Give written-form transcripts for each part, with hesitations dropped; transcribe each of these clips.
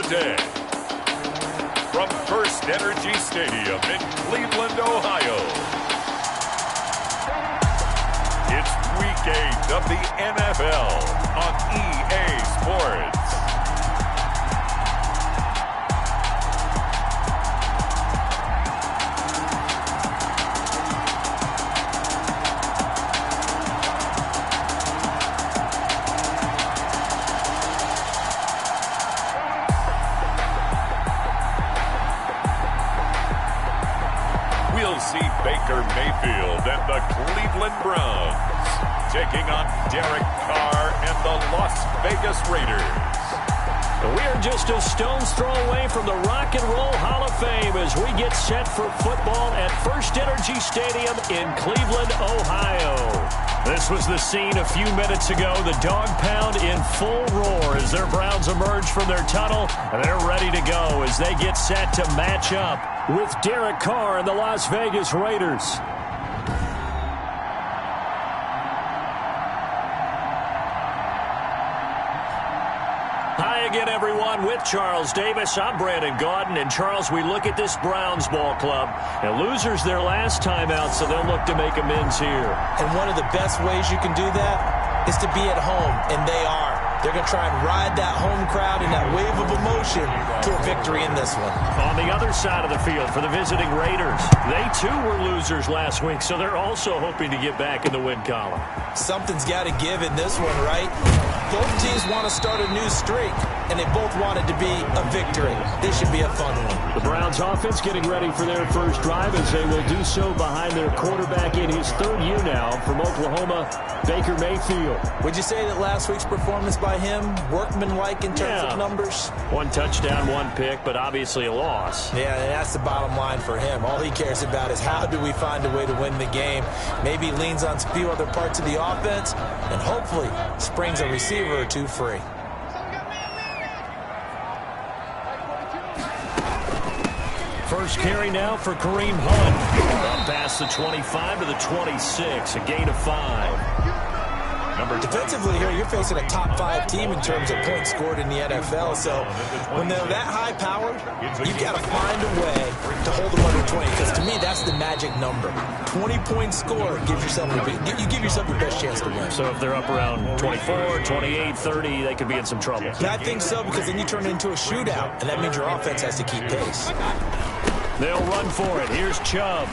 today. From First Energy Stadium in Cleveland, Ohio, it's Week 8 of the NFL on EA Sports. We'll see Baker Mayfield and the Cleveland Browns taking on Derek Carr and the Las Vegas Raiders. We are just a stone's throw away from the Rock and Roll Hall of Fame as we get set for football at First Energy Stadium in Cleveland, Ohio. This was the scene a few minutes ago. The dog pound in full roar as their Browns emerge from their tunnel. And they're ready to go as they get set to match up with Derek Carr and the Las Vegas Raiders. Hi again, everyone, with Charles Davis. I'm Brandon Gaudin. And, Charles, we look at this Browns ball club. And losers their last time out, so they'll look to make amends here. And one of the best ways you can do that is to be at home, and they are. They're going to try and ride that home crowd and that wave of emotion to a victory in this one. On the other side of the field for the visiting Raiders, they too were losers last week, so they're also hoping to get back in the win column. Something's got to give in this one, right? Both teams want to start a new streak, and they both want it to be a victory. This should be a fun one. The Browns offense getting ready for their first drive as they will do so behind their quarterback in his third year now from Oklahoma, Baker Mayfield. Would you say that last week's performance by him, workmanlike in terms of numbers? One touchdown, one pick, but obviously a loss. Yeah, and that's the bottom line for him. All he cares about is how do we find a way to win the game. Maybe leans on a few other parts of the offense, and hopefully springs a receiver or two free. First carry now for Kareem Hunt. Up past the 25 to the 26, a gain of 5. Defensively here, you're facing a top-5 team in terms of points scored in the NFL. So when they're that high-powered, you've got to find a way to hold them under 20. Because to me, that's the magic number. 20 points scored gives yourself you give yourself your best chance to win. So if they're up around 24, 28, 30, they could be in some trouble. Yeah, I think so, because then you turn it into a shootout, and that means your offense has to keep pace. They'll run for it. Here's Chubb.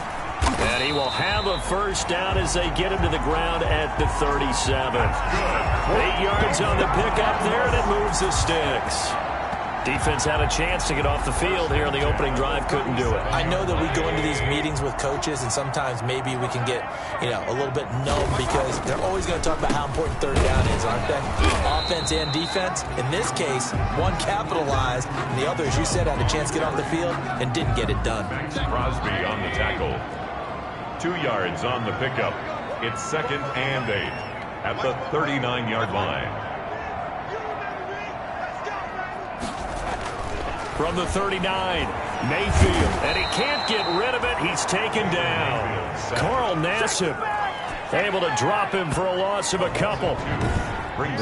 And he will have a first down as they get him to the ground at the 37. 8 yards on the pickup there, and it moves the sticks. Defense had a chance to get off the field here on the opening drive, couldn't do it. I know that we go into these meetings with coaches, and sometimes maybe we can get, a little bit numb because they're always going to talk about how important third down is, aren't they? Offense and defense. In this case, one capitalized, and the other, as you said, had a chance to get off the field and didn't get it done. Crosby on the tackle. 2 yards on the pickup. It's 2nd and 8 at the 39-yard line. From the 39, Mayfield, and he can't get rid of it. He's taken down. Carl Nassib able to drop him for a loss of a couple.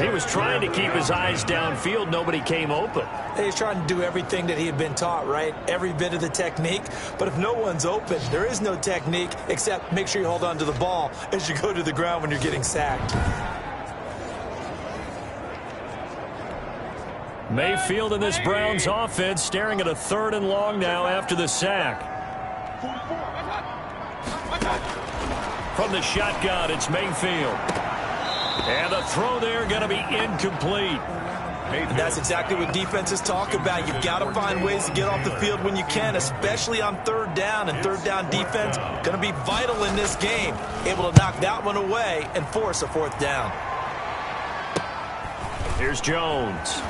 He was trying to keep his eyes downfield. Nobody came open. He's trying to do everything that he had been taught, right? Every bit of the technique. But if no one's open, there is no technique except make sure you hold on to the ball as you go to the ground when you're getting sacked. Mayfield in this Browns offense staring at a 3rd and long now after the sack. From the shotgun, it's Mayfield. And the throw there going to be incomplete. And that's exactly what defenses talk about. You've got to find ways to get off the field when you can, especially on 3rd down. And 3rd down defense going to be vital in this game. Able to knock that one away and force a 4th down. Here's Jones.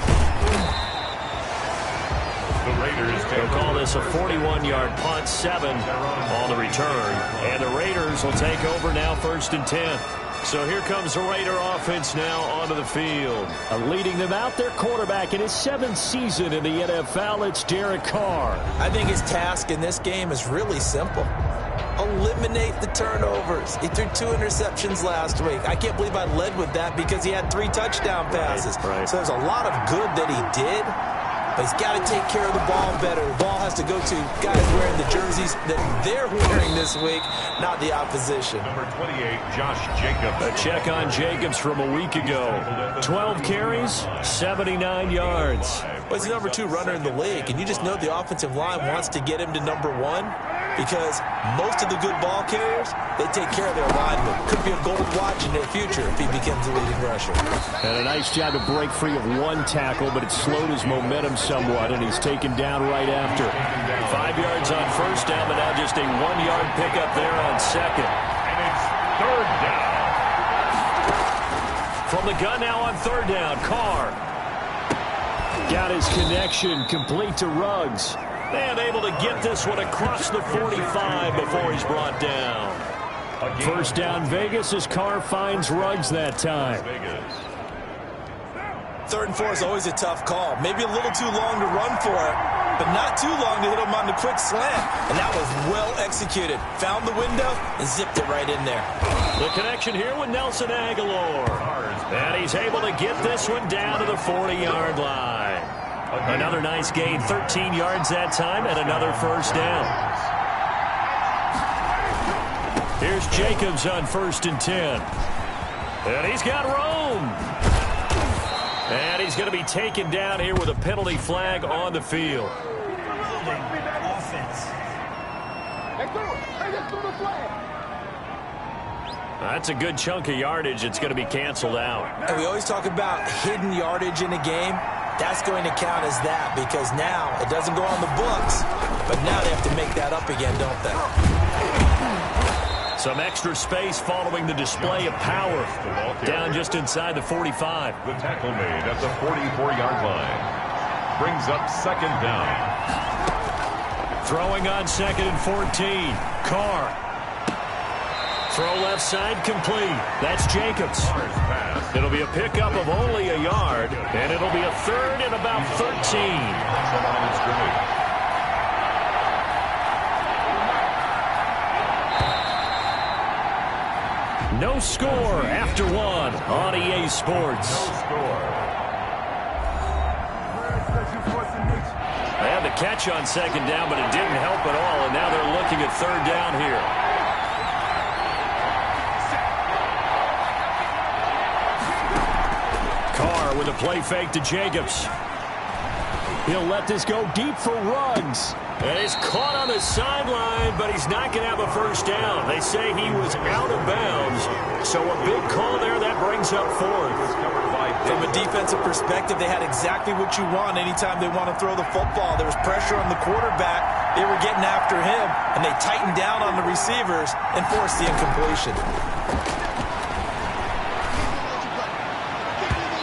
The Raiders They'll call this a 41-yard punt, 7 on the return. And the Raiders will take over now 1st and 10. So here comes the Raider offense now onto the field. Leading them out, their quarterback in his 7th season in the NFL, it's Derek Carr. I think his task in this game is really simple. Eliminate the turnovers. He threw 2 interceptions last week. I can't believe I led with that because he had 3 touchdown passes. Right. So there's a lot of good that he did. but he's got to take care of the ball better. The ball has to go to guys wearing the jerseys that they're wearing this week, not the opposition. Number 28, Josh Jacobs. A check on Jacobs from a week ago. 12 carries, 79 yards. Well, he's the number 2 runner in the league, and you just know the offensive line wants to get him to number 1 because most of the good ball carriers, they take care of their linemen. Could be a gold watch in their future if he becomes a leading rusher. And a nice job to break free of 1 tackle, but it slowed his momentum somewhat, and he's taken down right after. 5 yards on first down, but now just a 1-yard pickup there on second. And it's third down. From the gun now on third down, Carr. Got his connection complete to Ruggs. And able to get this one across the 45 before he's brought down. First down Vegas as Carr finds Ruggs that time. 3rd and 4 is always a tough call. Maybe a little too long to run for it, but not too long to hit him on the quick slant. And that was well executed. Found the window and zipped it right in there. The connection here with Nelson Aguilar. And he's able to get this one down to the 40-yard line. Another nice gain, 13 yards that time, and another first down. Here's Jacobs on 1st and 10. And he's got room. And he's going to be taken down here with a penalty flag on the field. That's a good chunk of yardage. It's going to be canceled out. And we always talk about hidden yardage in a game. That's going to count as that because now it doesn't go on the books, but now they have to make that up again, don't they? Some extra space following the display of power. Down just inside the 45. The tackle made at the 44-yard line. Brings up second down. Throwing on 2nd and 14. Carr. Throw left side complete. That's Jacobs. It'll be a pickup of only a yard, and it'll be a 3rd and about 13. No score after 1 on EA Sports. No score. They had the catch on 2nd down, but it didn't help at all, and now they're looking at 3rd down here. Carr with a play fake to Jacobs. He'll let this go deep for Ruggs. And he's caught on the sideline, but he's not going to have a first down. They say he was out of bounds. So a big call there. That brings up 4th. From a defensive perspective, they had exactly what you want anytime they want to throw the football. There was pressure on the quarterback. They were getting after him, and they tightened down on the receivers and forced the incompletion.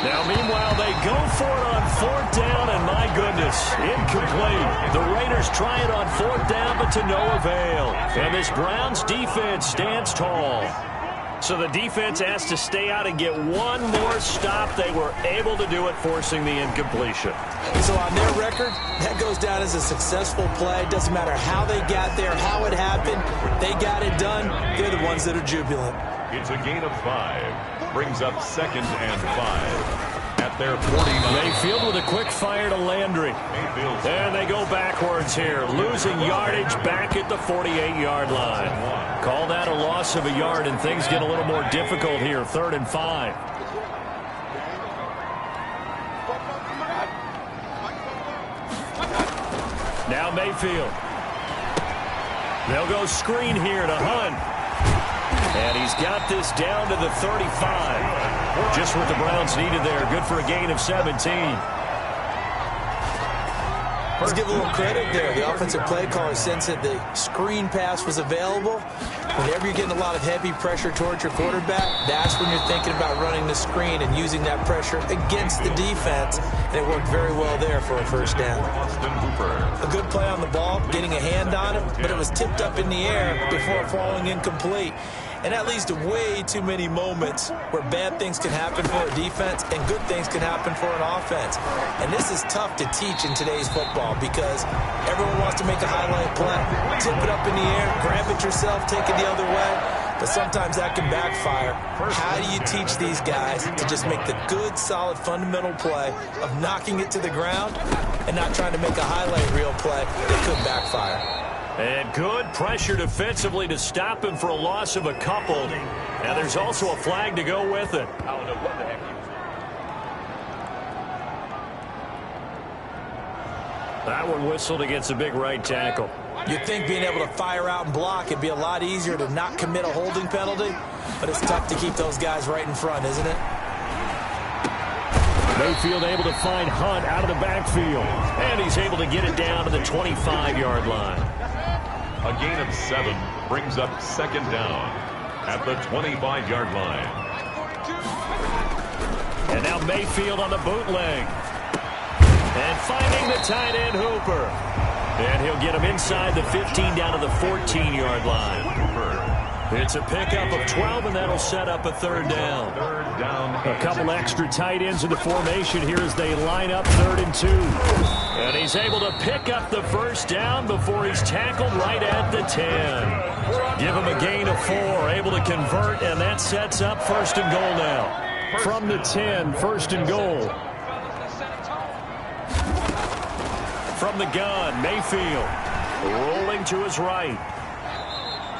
Now, meanwhile, they go for it on 4th down, and my goodness, incomplete. The Raiders try it on 4th down, but to no avail. And this Browns defense stands tall. So the defense has to stay out and get one more stop. They were able to do it, forcing the incompletion. So on their record, that goes down as a successful play. Doesn't matter how they got there, how it happened. They got it done. They're the ones that are jubilant. It's a gain of 5. Brings up 2nd and 5. At their 49. Mayfield with a quick fire to Landry. And they go backwards here, losing yardage back at the 48-yard line. Call that a loss of a yard, and things get a little more difficult here, 3rd and 5. Now Mayfield. They'll go screen here to Hunt. And he's got this down to the 35. Just what the Browns needed there. Good for a gain of 17. Let's give a little credit there. The offensive play caller sensed that the screen pass was available. Whenever you're getting a lot of heavy pressure towards your quarterback, that's when you're thinking about running the screen and using that pressure against the defense. And it worked very well there for a first down. A good play on the ball, getting a hand on it, but it was tipped up in the air before falling incomplete. And that leads to way too many moments where bad things can happen for a defense and good things can happen for an offense. And this is tough to teach in today's football because everyone wants to make a highlight play. Tip it up in the air, grab it yourself, take it the other way. but sometimes that can backfire. How do you teach these guys to just make the good, solid, fundamental play of knocking it to the ground and not trying to make a highlight reel play that could backfire? And good pressure defensively to stop him for a loss of a couple. And there's also a flag to go with it. I don't know what the heck he was. That one whistled against a big right tackle. You'd think being able to fire out and block, it'd be a lot easier to not commit a holding penalty, but it's tough to keep those guys right in front, isn't it? Mayfield able to find Hunt out of the backfield. And he's able to get it down to the 25-yard line. A gain of 7 brings up second down at the 25-yard line. And now Mayfield on the bootleg. And finding the tight end Hooper. And he'll get him inside the 15 down to the 14-yard line. It's a pickup of 12, and that'll set up a third down. A couple extra tight ends in the formation here as they line up 3rd and 2. And he's able to pick up the first down before he's tackled right at the 10. Give him a gain of 4, able to convert, and that sets up 1st and goal now. From the 10, 1st and goal. From the gun, Mayfield rolling to his right.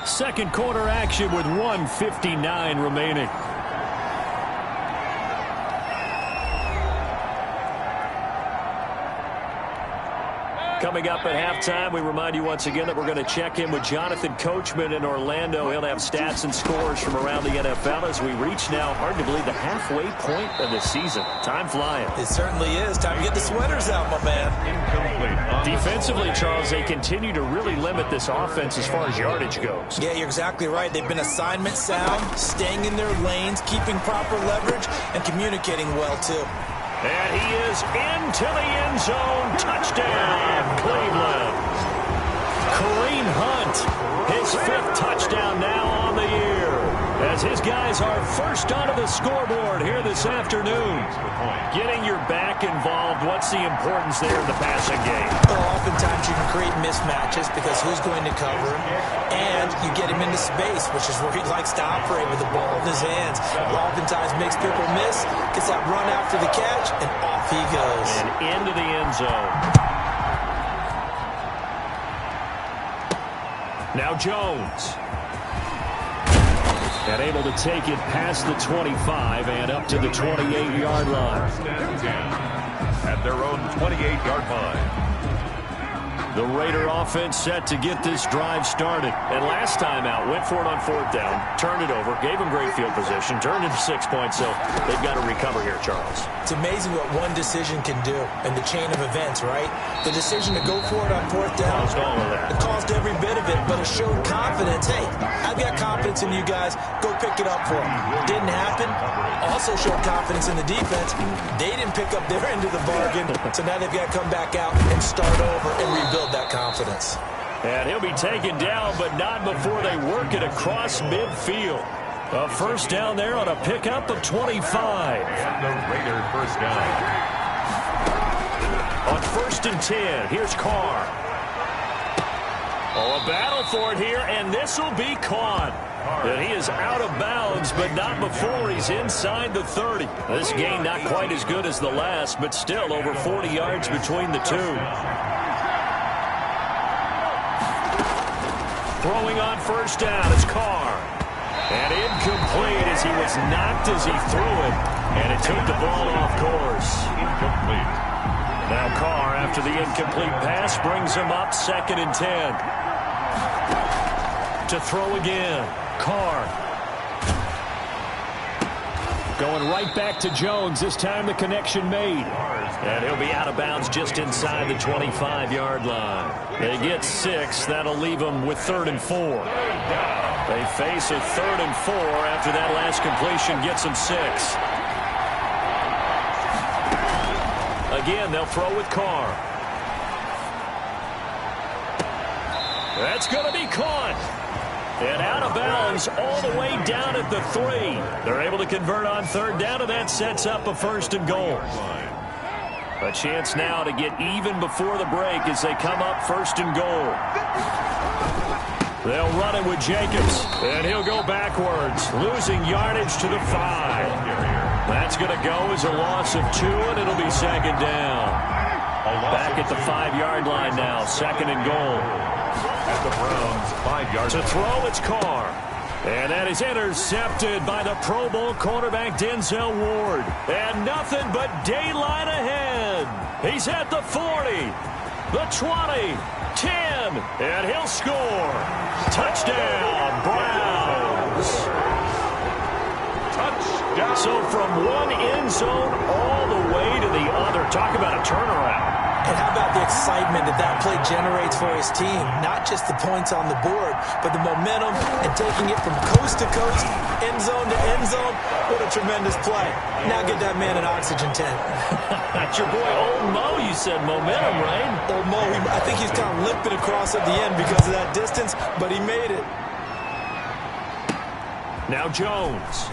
Second quarter action with 1:59 remaining. Coming up at halftime, we remind you once again that we're going to check in with Jonathan Coachman in Orlando. He'll have stats and scores from around the NFL as we reach now, hard to believe, the halfway point of the season. Time flying. It certainly is. Time to get the sweaters out, my man. Defensively, Charles, they continue to really limit this offense as far as yardage goes. Yeah, you're exactly right. They've been assignment sound, staying in their lanes, keeping proper leverage, and communicating well, too. And he is into the end zone. Touchdown, Cleveland. Kareem Hunt, his 5th touchdown now on the year, as his guys are first onto the scoreboard here this afternoon. Getting your back involved, what's the importance there in the passing game? Well, oftentimes you can create mismatches because who's going to cover him, and you get him into space, which is where he likes to operate with the ball in his hands. It oftentimes makes people miss, gets that run after the catch, and off he goes. And into the end zone. Now Jones. And able to take it past the 25 and up to the 28-yard line. At their own 28-yard line. The Raider offense set to get this drive started. And last time out, went for it on 4th down, turned it over, gave them great field position, turned into 6 points, so they've got to recover here, Charles. It's amazing what one decision can do in the chain of events, right? The decision to go for it on 4th down, Caused all of that. It caused every bit of it, but it showed confidence. Hey, I've got confidence in you guys. Go pick it up for them. Didn't happen. Also showed confidence in the defense. They didn't pick up their end of the bargain, so now they've got to come back out and start over and rebuild that confidence. And he'll be taken down, but not before they work it across midfield. A first down there on a pickup of 25. And the Raider first down. On 1st and 10, here's Carr. Oh, a battle for it here, and this will be caught. And he is out of bounds, but not before he's inside the 30. This game not quite as good as the last, but still over 40 yards between the two. Throwing on first down, it's Carr. And incomplete as he was knocked as he threw it. And it took the ball off course. Incomplete. Now Carr, after the incomplete pass, brings him up 2nd and 10. To throw again, Carr. Going right back to Jones. This time the connection made. And he'll be out of bounds just inside the 25-yard line. They get 6. That'll leave them with 3rd and 4. They face a 3rd and 4 after that last completion gets them 6. Again, they'll throw with Carr. That's going to be caught. And out of bounds all the way down at the 3. They're able to convert on 3rd down, and that sets up a 1st and goal. A chance now to get even before the break as they come up 1st and goal. They'll run it with Jacobs, and he'll go backwards, losing yardage to the 5. That's going to go as a loss of 2, and it'll be second down. Back at the 5-yard line now, second and goal. At the Browns, 5-yard To throw, it's Carr. And that is intercepted by the Pro Bowl cornerback Denzel Ward. And nothing but daylight ahead. He's at the 40, the 20, 10, and he'll score. Touchdown, Browns. touchdown. So from one end zone all the way to the other. Talk about a turnaround. And how about the excitement that play generates for his team? Not just the points on the board, but the momentum and taking it from coast to coast, end zone to end zone. What a tremendous play. Now get that man an oxygen tent. That's your boy Old Mo, you said momentum, right? Old Mo, I think he's kind of limping across at the end because of that distance, but he made it. Now Jones.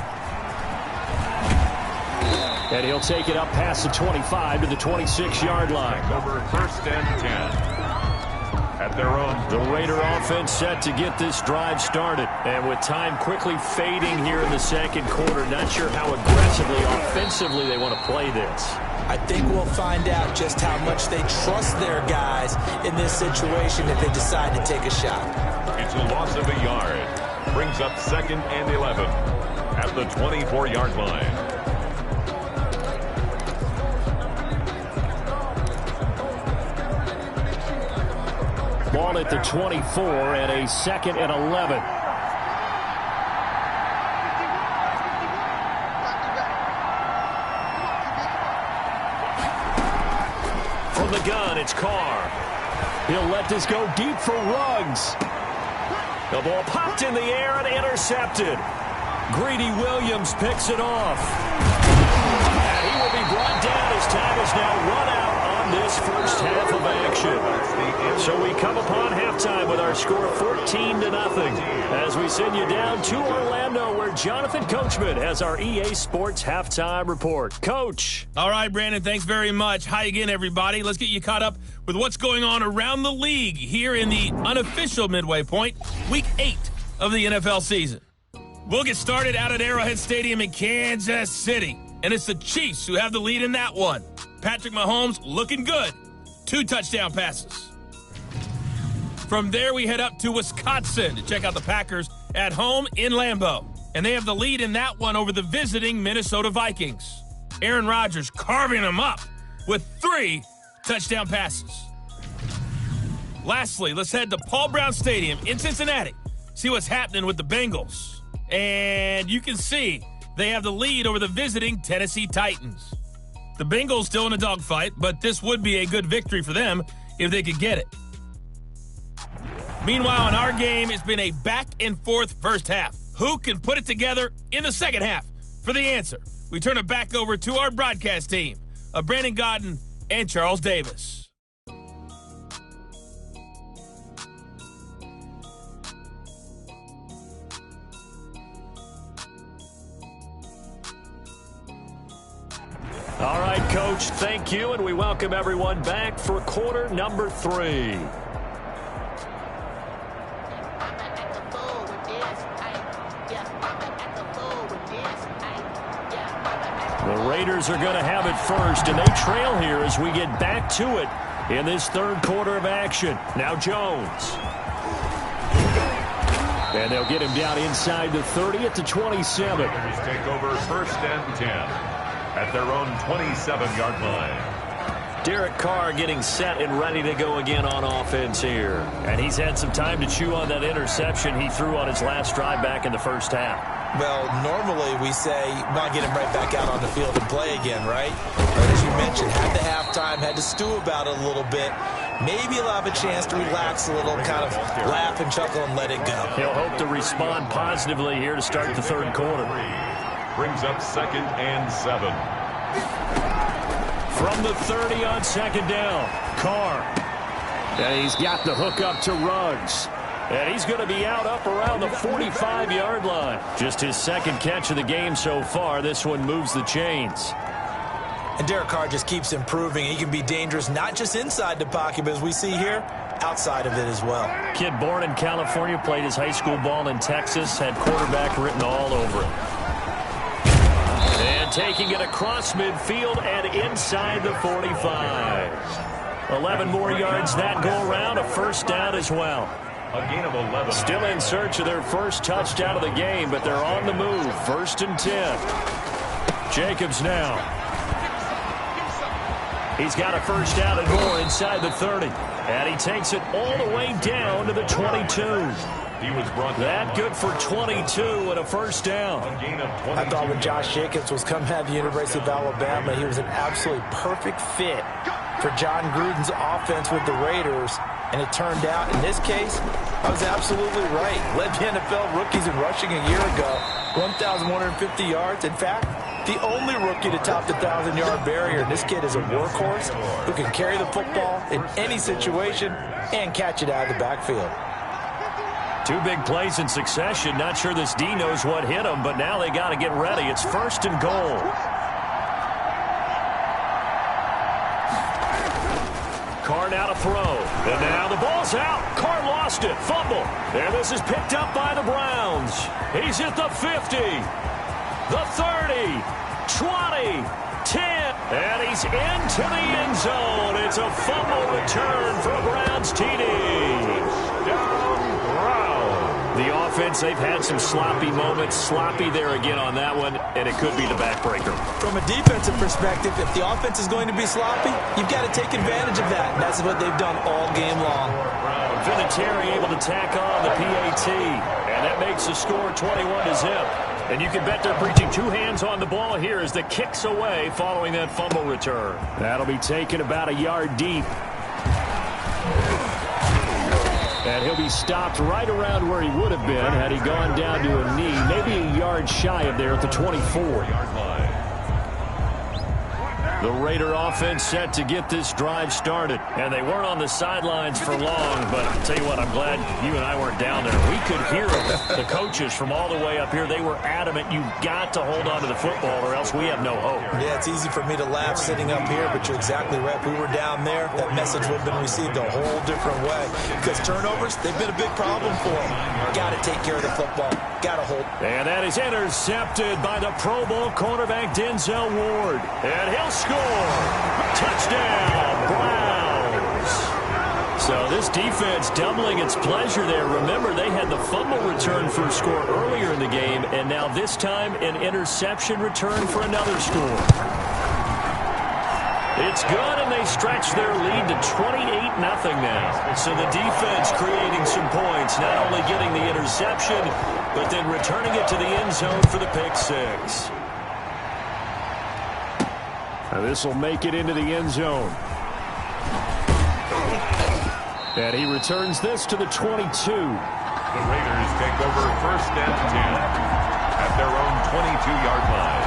And he'll take it up past the 25 to the 26-yard line. Over 1st and 10. At their own. The Raider offense set to get this drive started. And with time quickly fading here in the second quarter, not sure how aggressively, offensively they want to play this. I think we'll find out just how much they trust their guys in this situation if they decide to take a shot. It's a loss of a yard. Brings up 2nd and 11 at the 24-yard line. Ball at the 24 and a 2nd and 11. From the gun, it's Carr. He'll let this go deep for Ruggs. The ball popped in the air and intercepted. Greedy Williams picks it off. And he will be brought down as time is now run out on this first half of action. So we come upon halftime with our score 14-0 as we send you down to Orlando where Jonathan Coachman has our EA Sports halftime report. Coach. All right, Brandon, thanks very much. Hi again, everybody. Let's get you caught up with what's going on around the league here in the unofficial midway point, Week 8 of the NFL season. We'll get started out at Arrowhead Stadium in Kansas City, and it's the Chiefs who have the lead in that one. Patrick Mahomes looking good. 2 touchdown passes. From there, we head up to Wisconsin to check out the Packers at home in Lambeau. And they have the lead in that one over the visiting Minnesota Vikings. Aaron Rodgers carving them up with 3 touchdown passes. Lastly, let's head to Paul Brown Stadium in Cincinnati. See what's happening with the Bengals. And you can see they have the lead over the visiting Tennessee Titans. The Bengals still in a dogfight, but this would be a good victory for them if they could get it. Meanwhile, in our game, it's been a back-and-forth first half. Who can put it together in the second half? For the answer, we turn it back over to our broadcast team of Brandon Godden and Charles Davis. All right, Coach, thank you, and we welcome everyone back for quarter number 3. The Raiders are going to have it first, and they trail here as we get back to it in this third quarter of action. Now Jones. And they'll get him down inside the 30 at the 27. Raiders take over 1st and 10 at their own 27-yard line. Derek Carr getting set and ready to go again on offense here. And he's had some time to chew on that interception he threw on his last drive back in the first half. Well, normally we say, why get him right back out on the field and play again, right? But as you mentioned, had the halftime, had to stew about it a little bit. Maybe he'll have a chance to relax a little, kind of laugh and chuckle and let it go. He'll hope to respond positively here to start the third quarter. Brings up 2nd and 7. From the 30 on second down, Carr. And he's got the hook up to Ruggs. And he's going to be out up around the 45-yard line. Just his second catch of the game so far. This one moves the chains. And Derek Carr just keeps improving. He can be dangerous not just inside the pocket, but as we see here, outside of it as well. Kid born in California, played his high school ball in Texas, had quarterback written all over it. And taking it across midfield and inside the 45. 11 more yards that go around, a first down as well. A gain of 11. Still in search of their first touchdown of the game, but they're on the move. 1st and 10. Jacobs now. He's got a first down and more inside the 30. And he takes it all the way down to the 22. He was brought that good for 22 and a first down. I thought when Josh Jacobs was coming out of the University of Alabama, he was an absolutely perfect fit for John Gruden's offense with the Raiders. And it turned out, in this case, I was absolutely right. Led the NFL rookies in rushing a year ago, 1,150 yards. In fact, the only rookie to top the 1,000-yard barrier. And this kid is a workhorse who can carry the football in any situation and catch it out of the backfield. 2 big plays in succession. Not sure this D knows what hit him, but now they got to get ready. It's 1st and goal. Carr now to throw. And now the ball's out. Carr lost it. Fumble. And this is picked up by the Browns. He's at the 50. The 30. 20. 10. And he's into the end zone. It's a fumble return for a Browns TD. The offense, they've had some sloppy moments. Sloppy there again on that one, and it could be the backbreaker. From a defensive perspective, if the offense is going to be sloppy, you've got to take advantage of that. And that's what they've done all game long. Vinatieri able to tack on the PAT, and that makes the score 21-0. And you can bet they're preaching 2 hands on the ball here as the kick's away following that fumble return. That'll be taken about a yard deep. And he'll be stopped right around where he would have been had he gone down to a knee, maybe a yard shy of there at the 24-yard line. The Raider offense set to get this drive started. And they weren't on the sidelines for long, but I'll tell you what, I'm glad you and I weren't down there. We could hear the coaches from all the way up here. They were adamant, you've got to hold on to the football or else we have no hope. Yeah, it's easy for me to laugh sitting up here, but you're exactly right. If we were down there, that message would have been received a whole different way. Because turnovers, they've been a big problem for them. Got to take care of the football. Got to hold. And that is intercepted by the Pro Bowl cornerback Denzel Ward. And he'll score. Touchdown, Browns. So this defense doubling its pleasure there. Remember, they had the fumble return for a score earlier in the game, and now this time an interception return for another score. It's good, and they stretch their lead to 28-0 now. So the defense creating some points, not only getting the interception, but then returning it to the end zone for the pick six. Now this will make it into the end zone. And he returns this to the 22. The Raiders take over 1st and 10 at their own 22-yard line.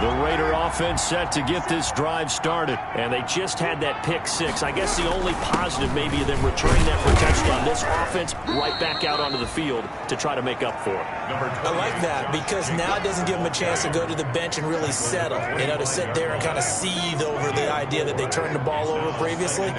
The Raider offense set to get this drive started. And they just had that pick six. I guess the only positive maybe of them returning that for a touchdown. This offense right back out onto the field to try to make up for it. I like that because now it doesn't give them a chance to go to the bench and really settle. You know, to sit there and kind of seethe over the idea that they turned the ball over previously.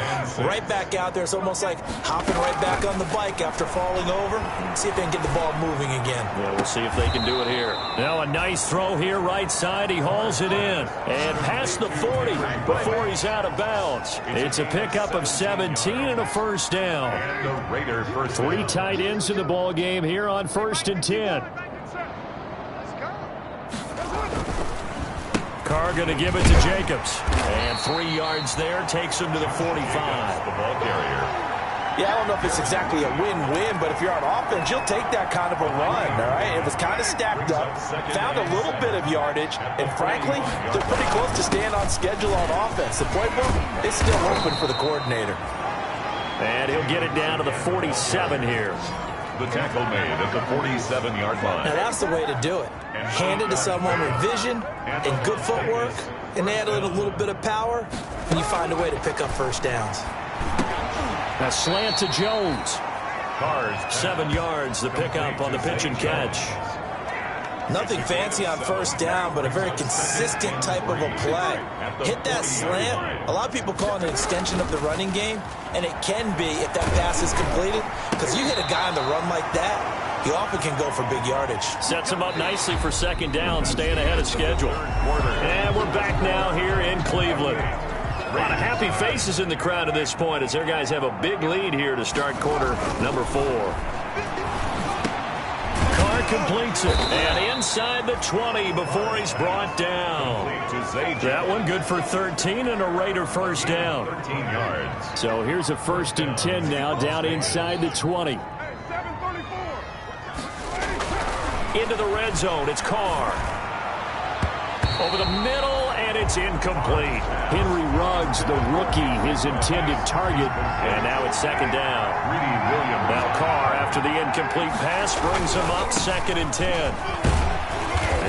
Right back out there. It's almost like hopping right back on the bike after falling over. See if they can get the ball moving again. Yeah, we'll see if they can do it here. Now a nice throw here right side. He hauls it in. And past the 40 before he's out of bounds. It's a pickup of 17 and a first down. And the Raiders first. 3 tight ends in the ball game here on 1st and 10. Carr going to give it to Jacobs. And 3 yards there takes him to the 45. The ball carrier. Yeah, I don't know if it's exactly a win-win, but if you're on offense, you'll take that kind of a run, all right? It was kind of stacked up, found a little bit of yardage, and frankly, they're pretty close to staying on schedule on offense. The playbook is still open for the coordinator. And he'll get it down to the 47 here. The tackle made at the 47-yard line. Now, that's the way to do it. Hand it to someone with vision and good footwork, and add in a little bit of power, and you find a way to pick up first downs. A slant to Jones. 7 yards, the pickup on the pitch and catch. Nothing fancy on first down, but a very consistent type of a play. Hit that slant. A lot of people call it an extension of the running game, and it can be if that pass is completed, because you hit a guy on the run like that, he often can go for big yardage. Sets him up nicely for second down, staying ahead of schedule. And we're back now here in Cleveland. A lot of happy faces in the crowd at this point as their guys have a big lead here to start quarter number 4. Carr completes it, and inside the 20 before he's brought down. That one good for 13 and a Raider first down. 13 yards. So here's a 1st and 10 now, down inside the 20. Into the red zone, it's Carr. Over the middle, and it's incomplete. Henry Ruggs, the rookie, his intended target, and now it's second down. Now Carr, after the incomplete pass, brings him up 2nd and 10.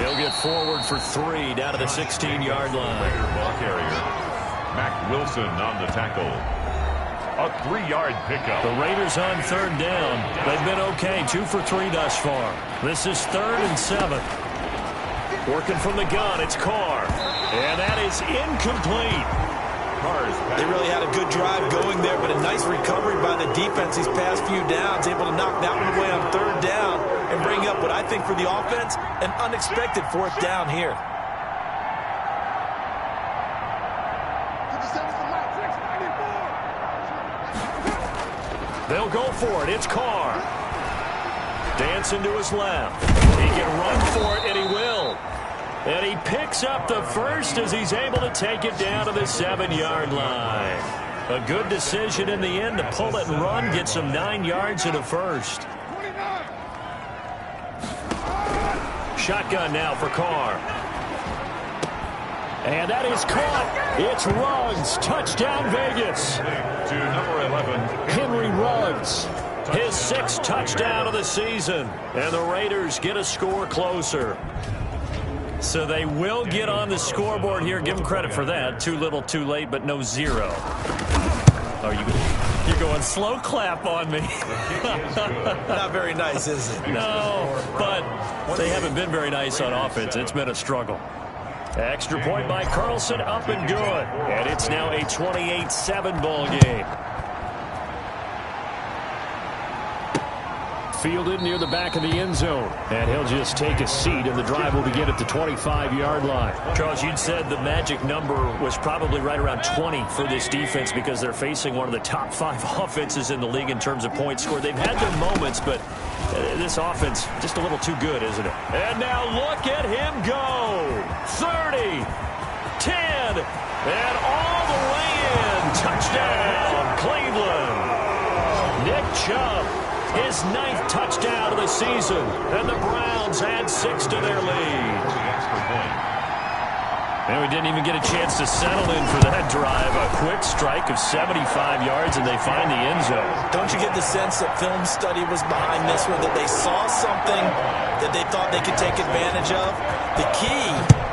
He'll get forward for 3 down to the 16-yard line. Ball carrier. Mac Wilson on the tackle. A 3-yard pickup. The Raiders on 3rd down. They've been okay, 2 for 3 thus far. This is 3rd and 7. Working from the gun, it's Carr. And that is incomplete. They really had a good drive going there, but a nice recovery by the defense these past few downs, able to knock that one away on 3rd down and bring up what I think for the offense, an unexpected 4th down here. They'll go for it. It's Carr. Dancing to his left. He can run for it, and he will. And he picks up the first as he's able to take it down to the 7-yard line. A good decision in the end to pull it and run, gets him 9 yards and a first. Shotgun now for Carr. And that is caught. It's Ruggs. Touchdown, Vegas. To number 11. Henry Ruggs. His 6th touchdown of the season. And the Raiders get a score closer. So they will get on the scoreboard here. Give them credit for that. Too little, too late, but no 0. You're going slow clap on me. Not very nice, is it? No, but they haven't been very nice on offense. It's been a struggle. Extra point by Carlson, up and good. And it's now a 28-7 ball game. Fielded near the back of the end zone. And he'll just take a seat, and the drive will begin at the 25-yard line. Charles, you'd said the magic number was probably right around 20 for this defense because they're facing one of the top 5 offenses in the league in terms of points scored. They've had their moments, but this offense just a little too good, isn't it? And now look at him go. 30, 10, and all the way in. Touchdown, Cleveland. Nick Chubb. His 9th touchdown of the season, and the Browns add 6 to their lead. And we didn't even get a chance to settle in for that drive. A quick strike of 75 yards, and they find the end zone. Don't you get the sense that film study was behind this one, that they saw something that they thought they could take advantage of? The key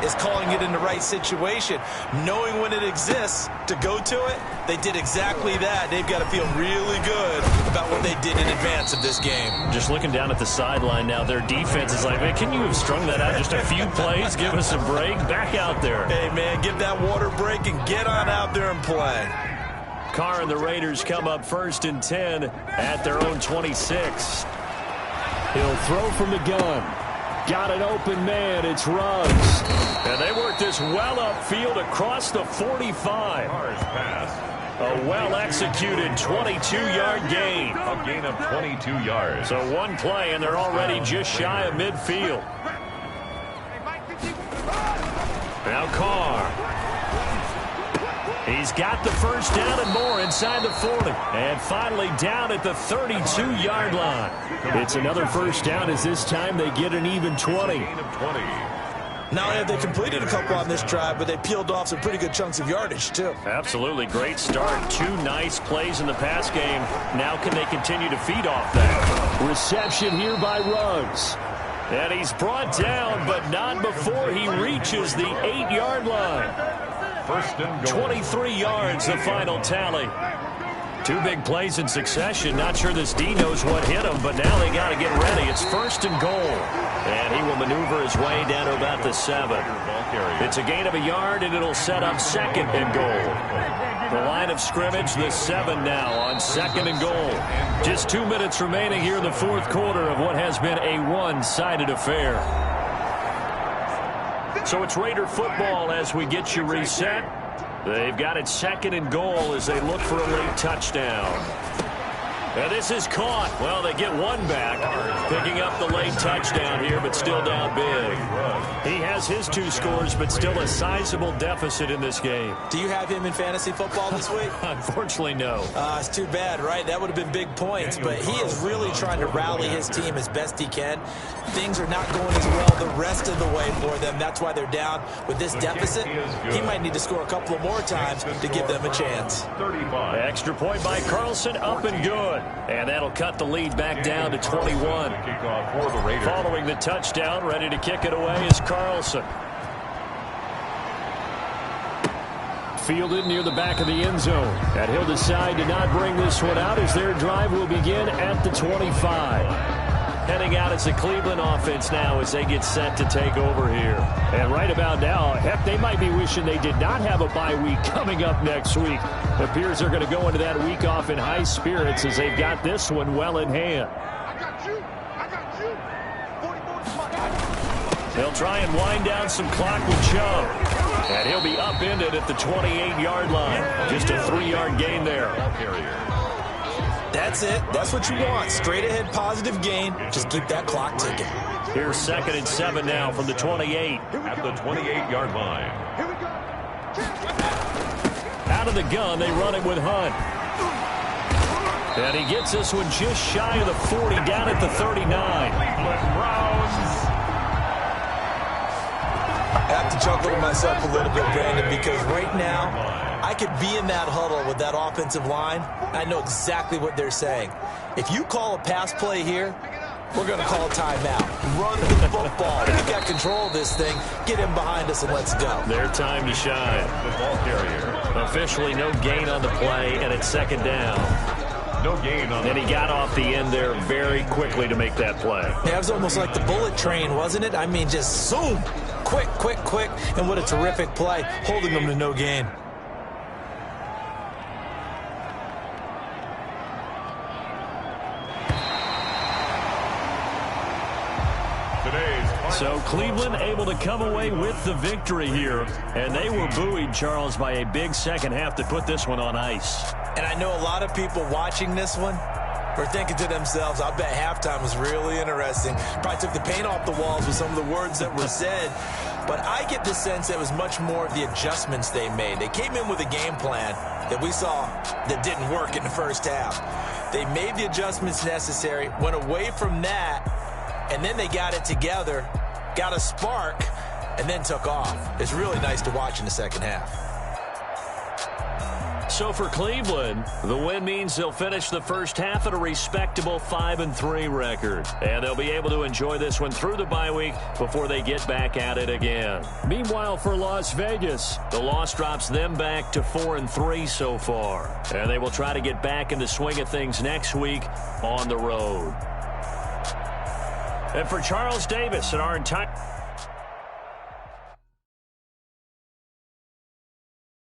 is calling it in the right situation. Knowing when it exists to go to it, they did exactly that. They've got to feel really good about what they did in advance of this game. Just looking down at the sideline now, their defense is like, man, can you have strung that out just a few plays? Give us a break. Back out there. Hey, man, give that water break and get on out there and play. Carr and the Raiders come up 1st and 10 at their own 26. He'll throw from the gun. Got an open man. It's Ruggs. And they work this well upfield across the 45. A well-executed 22-yard gain. A gain of 22 yards. So one play, and they're already just shy of midfield. Now Carr. He's got the first down and more inside the 40. And finally down at the 32-yard line. It's another first down as this time they get an even 20. Not only have they completed a couple on this drive, but they peeled off some pretty good chunks of yardage, too. Absolutely. Great start. 2 nice plays in the pass game. Now can they continue to feed off that? Reception here by Ruggs. And he's brought down, but not before he reaches the 8-yard line. First and goal. 23 yards, the final tally. 2 big plays in succession. Not sure this D knows what hit him, but now they got to get ready. It's 1st and goal. And he will maneuver his way down to about the 7. It's a gain of a yard, and it'll set up 2nd and goal. The line of scrimmage, the 7 now on 2nd and goal. Just 2 minutes remaining here in the 4th quarter of what has been a one-sided affair. So it's Raider football as we get you reset. They've got it 2nd and goal as they look for a late touchdown. And this is caught. Well, they get one back, picking up the late touchdown here, but still down big. He has his 2 scores, but still a sizable deficit in this game. Do you have him in fantasy football this week? Unfortunately, no. It's too bad, right? That would have been big points, but he is really trying to rally his team as best he can. Things are not going as well the rest of the way for them. That's why they're down with this deficit. He might need to score a couple of more times to give them a chance. Extra point by Carlson, up and good. And that'll cut the lead back down to 21. Following the touchdown, ready to kick it away is Carlson. Fielded near the back of the end zone. And he'll decide to not bring this one out as their drive will begin at the 25. Heading out as the Cleveland offense now as they get set to take over here. And right about now, heck, they might be wishing they did not have a bye week coming up next week. It appears they're going to go into that week off in high spirits as they've got this one well in hand. They'll try and wind down some clock with Chubb. And he'll be upended at the 28-yard line. Just a 3-yard gain there. That's it. That's what you want. Straight ahead positive gain. Just keep that clock ticking. Here's 2nd and 7 now from the 28. At the 28-yard line. Out of the gun, they run it with Hunt. And he gets this one just shy of the 40, down at the 39. I have to chuckle to myself a little bit, Brandon, because right now I could be in that huddle with that offensive line. I know exactly what they're saying. If you call a pass play here, we're going to call a timeout. Run the football. We've got control of this thing. Get him behind us and let's go. Their time to shine. The ball carrier. Officially no gain on the play, and it's 2nd down. No gain on. And he got off the end there very quickly to make that play. Yeah, it was almost like the bullet train, wasn't it? I mean, just zoom. Quick, quick, quick. And what a terrific play, holding them to no gain. So Cleveland able to come away with the victory here. And they were buoyed, Charles, by a big second half to put this one on ice. And I know a lot of people watching this one are thinking to themselves, I bet halftime was really interesting. Probably took the paint off the walls with some of the words that were said. But I get the sense that it was much more of the adjustments they made. They came in with a game plan that we saw that didn't work in the first half. They made the adjustments necessary, went away from that, and then they got it together, got a spark, and then took off. It's really nice to watch in the second half. So for Cleveland, the win means they'll finish the first half at a respectable 5-3 record. And they'll be able to enjoy this one through the bye week before they get back at it again. Meanwhile, for Las Vegas, the loss drops them back to 4-3 so far. And they will try to get back in the swing of things next week on the road. And for Charles Davis and our entire